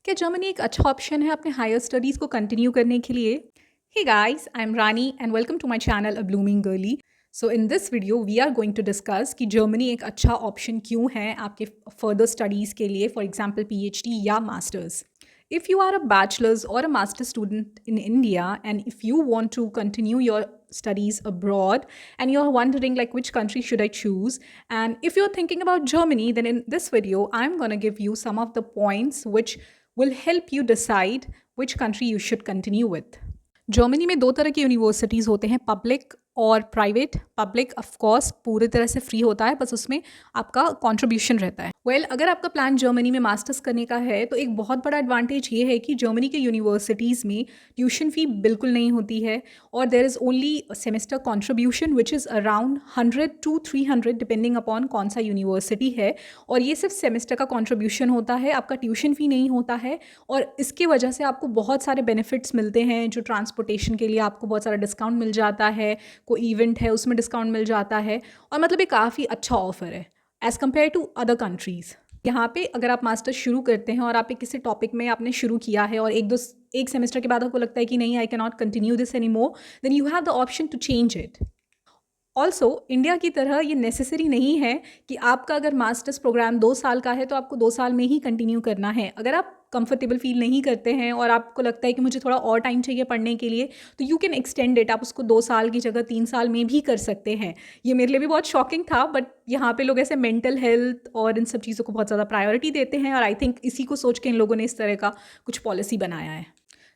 क्या जर्मनी एक अच्छा ऑप्शन है अपने हायर स्टडीज़ को कंटिन्यू करने के लिए? Hey guys, I'm Rani and welcome to my channel A Blooming Girly. So in this video we are going to discuss कि जर्मनी एक अच्छा ऑप्शन क्यों है आपके फर्दर स्टडीज़ के लिए, फॉर एग्जांपल पीएचडी या masters. If you are a bachelor's or a master's student in India and if you want to continue your studies abroad and you're wondering like which country should I choose, and if you're thinking about Germany, then in this video I'm going to give you some of the points which will help you decide which country you should continue with. Germany में दो तरह की universities होते हैं, public और private. Public of course पूरी तरह से फ्री होता है, बस उसमें आपका कंट्रीब्यूशन रहता है. अगर आपका प्लान जर्मनी में मास्टर्स करने का है तो एक बहुत बड़ा एडवांटेज ये है कि जर्मनी के यूनिवर्सिटीज़ में ट्यूशन फ़ी बिल्कुल नहीं होती है और there is only semester contribution which is around 100 to 300 depending upon कौन सा यूनिवर्सिटी है. और ये सिर्फ सेमेस्टर का कंट्रीब्यूशन होता है, आपका ट्यूशन फ़ी नहीं होता है. और इसके वजह से आपको बहुत सारे बेनिफिट्स मिलते हैं, जो ट्रांसपोर्टेशन के लिए आपको बहुत सारा डिस्काउंट मिल जाता है, कोई इवेंट है उसमें डिस्काउंट मिल जाता है. और मतलब ये काफ़ी अच्छा ऑफर है as compare to other countries. यहाँ पे अगर आप मास्टर्स शुरू करते हैं और आप एक किसी टॉपिक में आपने शुरू किया है और एक सेमेस्टर के बाद आपको लगता है कि नहीं, I can not continue this any more, then you have the option to change it. Also India की तरह ये नेसेसरी नहीं है कि आपका अगर मास्टर्स प्रोग्राम 2 साल का है तो आपको 2 साल में ही कंटिन्यू करना है. अगर आप कंफर्टेबल फील नहीं करते हैं और आपको लगता है कि मुझे थोड़ा और टाइम चाहिए पढ़ने के लिए, तो यू कैन एक्सटेंड इट. आप उसको 2 साल की जगह 3 साल में भी कर सकते हैं. ये मेरे लिए भी बहुत शॉकिंग था, बट यहाँ पे लोग ऐसे मेंटल हेल्थ और इन सब चीज़ों को बहुत ज़्यादा प्रायोरिटी देते हैं और आई थिंक इसी को सोच के इन लोगों ने इस तरह का कुछ पॉलिसी बनाया है.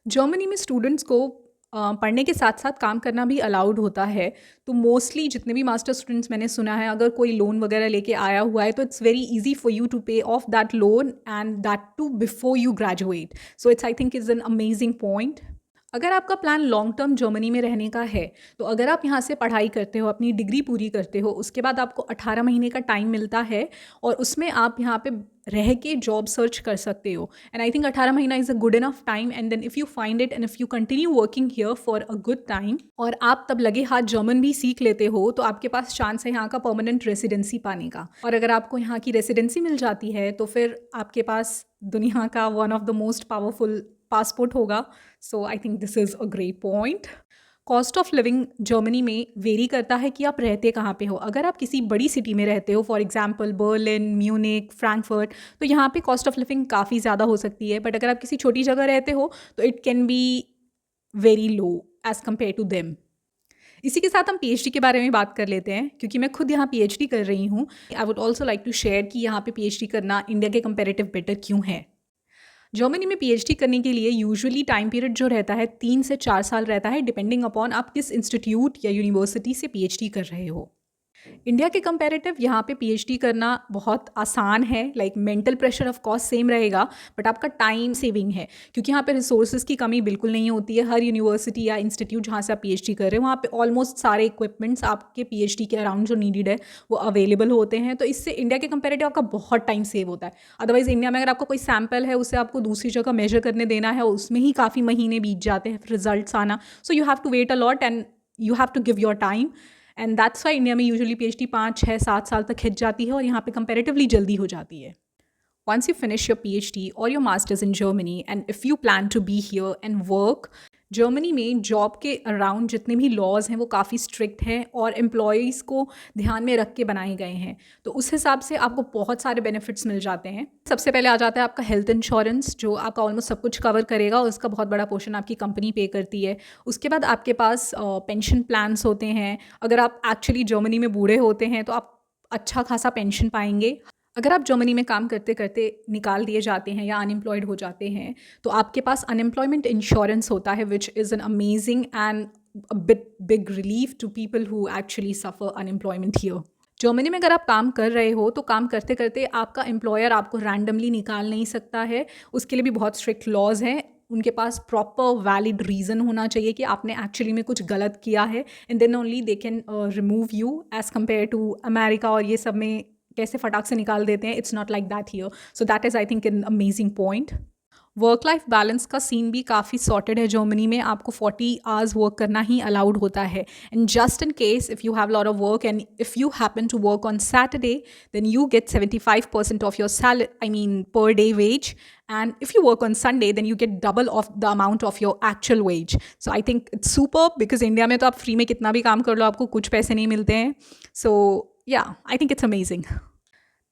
जर्मनी में स्टूडेंट्स को पढ़ने के साथ साथ काम करना भी अलाउड होता है. तो मोस्टली जितने भी मास्टर स्टूडेंट्स मैंने सुना है, अगर कोई लोन वगैरह लेके आया हुआ है तो it's very easy for you to pay off that loan and that too before you graduate. So it's I think is an amazing point. अगर आपका प्लान लॉन्ग टर्म जर्मनी में रहने का है तो अगर आप यहाँ से पढ़ाई करते हो, अपनी डिग्री पूरी करते हो, उसके बाद आपको 18 महीने का टाइम मिलता है और उसमें आप यहाँ पे रह के जॉब सर्च कर सकते हो. एंड आई थिंक 18 महीना is a good enough time. And then if you find it and if you continue working here for a good time और आप तब लगे हाथ जर्मन भी सीख लेते हो, तो आपके पास चांस है यहाँ का परमानेंट रेसिडेंसी पाने का. और अगर आपको यहाँ की रेसिडेंसी मिल जाती है तो फिर आपके पास दुनिया का one of the most powerful passport होगा. So I think this is a great point. Cost of living Germany में वेरी करता है कि आप रहते कहाँ पे हो. अगर आप किसी बड़ी सिटी में रहते हो, for example Berlin, Munich, Frankfurt, तो यहाँ पे कॉस्ट ऑफ लिविंग काफ़ी ज़्यादा हो सकती है. बट अगर आप किसी छोटी जगह रहते हो तो it can be very low as compare to them. इसी के साथ हम पीएचडी के बारे में बात कर लेते हैं, क्योंकि मैं खुद यहाँ पीएचडी कर रही हूँ. I would also like to share कि यहाँ पे पीएचडी करना इंडिया के कंपेरेटिव बेटर क्यों है. जर्मनी में पीएचडी करने के लिए यूजुअली टाइम पीरियड जो रहता है 3 से 4 साल रहता है, डिपेंडिंग अपॉन आप किस इंस्टीट्यूट या यूनिवर्सिटी से पीएचडी कर रहे हो. इंडिया के कंपैरेटिव यहाँ पे पीएचडी करना बहुत आसान है. Like mental pressure of course same रहेगा, बट आपका टाइम सेविंग है, क्योंकि यहाँ पे रिसोर्सेज की कमी बिल्कुल नहीं होती है. हर यूनिवर्सिटी या इंस्टीट्यूट जहाँ से आप पीएचडी कर रहे हो वहाँ पे ऑलमोस्ट सारे इक्विपमेंट्स आपके पीएचडी के अराउंड जो नीडेड है वो अवेलेबल होते हैं. तो इससे इंडिया के कंपैरेटिव आपका बहुत टाइम सेव होता है. अदरवाइज इंडिया में अगर आपका कोई सैम्पल है उसे आपको दूसरी जगह मेजर करने देना है, उसमें ही काफ़ी महीने बीत जाते हैं रिजल्ट्स आना. So you have to wait a lot and you have to give your time. And that's why India में यूजुअली पीएचडी 5, 6, 7 साल तक खिंच जाती है और यहाँ पे कंपेरेटिवली जल्दी हो जाती है. Once you finish your PhD or your master's in Germany and if you plan to be here and work, Germany में जॉब के अराउंड जितने भी लॉज हैं वो काफ़ी स्ट्रिक्ट हैं और एम्प्लॉयज़ को ध्यान में रख के बनाए गए हैं. तो उस हिसाब से आपको बहुत सारे बेनिफिट्स मिल जाते हैं. सबसे पहले आ जाता है आपका हेल्थ इंश्योरेंस, जो आपका ऑलमोस्ट सब कुछ कवर करेगा और उसका बहुत बड़ा पोर्शन आपकी कंपनी पे करती है. उसके बाद आपके पास पेंशन प्लान्स होते हैं. अगर आप एक्चुअली जर्मनी में बूढ़े होते हैं तो आप अच्छा खासा पेंशन पाएंगे. अगर आप जर्मनी में काम करते करते निकाल दिए जाते हैं या अनएम्प्लॉयड हो जाते हैं तो आपके पास अनएम्प्लॉयमेंट इंश्योरेंस होता है, which is an amazing and a big relief to people who actually suffer unemployment here. Germany में अगर आप काम कर रहे हो तो काम करते करते आपका एम्प्लॉयर आपको रैंडमली निकाल नहीं सकता है. उसके लिए भी बहुत स्ट्रिक्ट लॉज हैं. उनके पास प्रॉपर वैलिड रीज़न होना चाहिए कि आपने एक्चुअली में कुछ गलत किया है, and then only they can remove you. As compare to America और ये सब में कैसे फटाक से निकाल देते हैं, it's not like that here. So that is I think N amazing point. Work life balance का सीन भी काफ़ी सॉर्टेड है जर्मनी में। आपको 40 आवर्स वर्क करना ही अलाउड होता है। And just in case if you have lot of work and if you happen to work on Saturday, then you get 75% of your salary, I mean per day wage. And if you work on Sunday, then you get double of the amount of your actual wage. So I think it's superb because India में तो आप free में कितना भी काम कर लो आपको कुछ पैसे नहीं मिलते हैं. So yeah, I think it's amazing.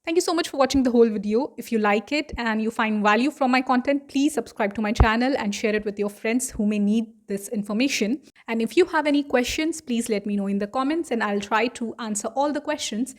Thank you so much for watching the whole video. If you like it and you find value from my content, please subscribe to my channel and share it with your friends who may need this information. And if you have any questions, please let me know in the comments and I'll try to answer all the questions.